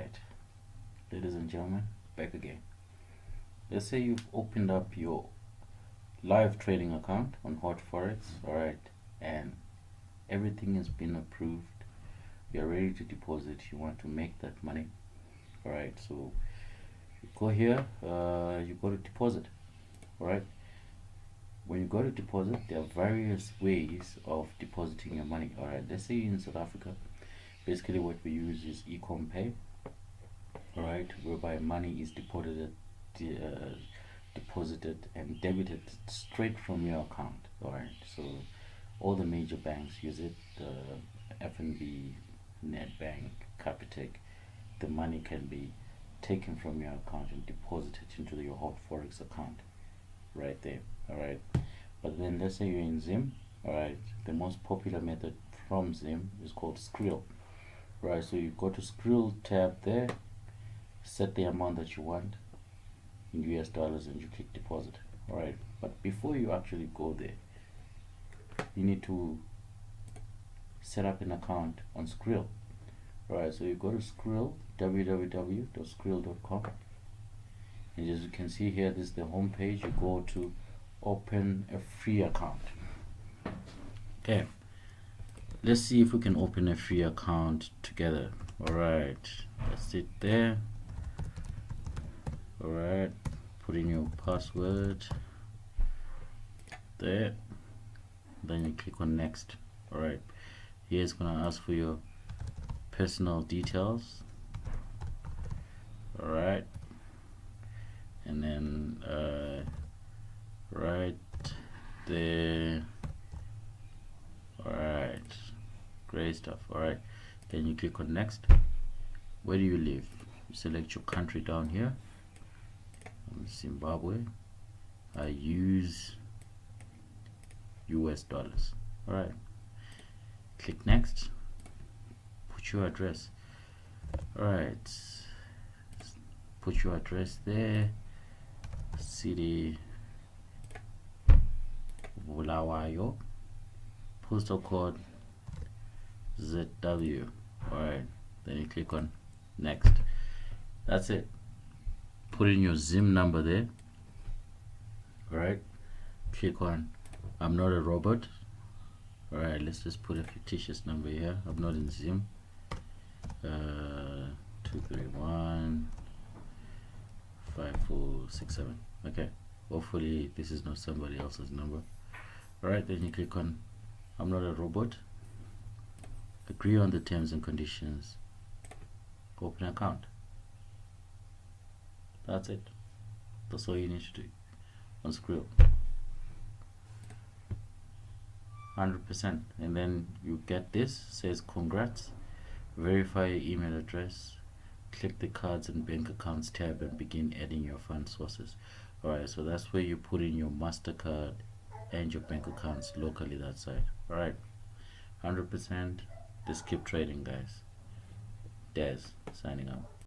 Alright, ladies and gentlemen, back again. Let's say you've opened up your live trading account on HotForex, alright, and everything has been approved. You're ready to deposit, you want to make that money. Alright, so you go here, you go to deposit. Alright, when you go to deposit, there are various ways of depositing your money. Alright, let's say in South Africa, basically what we use is eCompay, alright, whereby money is deposited and debited straight from your account. Alright, so all the major banks use it, FNB, Nedbank, Capitec. The money can be taken from your account and deposited into your HotForex account right there. Alright, but then let's say you're in Zim. Alright, the most popular method from Zim is called Skrill. Right, so you go to Skrill tab there, set the amount that you want in US dollars, and you click deposit. Alright, but before you actually go there, you need to set up an account on Skrill. Alright, so you go to Skrill, www.skrill.com, and as you can see here, this is the home page. You go to open a free account. Okay, let's see if we can open a free account together. Alright, that's it there. Alright, put in your password there, then you click on next. Alright, here it's gonna ask for your personal details. Alright, and then right there. Alright, great stuff. Alright, then you click on next. Where do you live? You select your country down here. I'm Zimbabwe. I use US dollars. Alright, click next. Put your address. Alright, put your address there. City Bulawayo, postal code ZW. Alright, then you click on next. That's it. Put in your Zim number there. Alright, click on I'm not a robot. Alright, let's just put a fictitious number here. I'm not in Zim. 231 5467. Okay, hopefully this is not somebody else's number. Alright, then you click on I'm not a robot, agree on the terms and conditions, open account. That's it. That's all you need to do on Skrill. 100%. And then you get this, says congrats, verify your email address, click the cards and bank accounts tab and begin adding your fund sources. Alright, so that's where you put in your MasterCard and your bank accounts locally that side. Alright, 100%. Just keep trading, guys. Des signing out.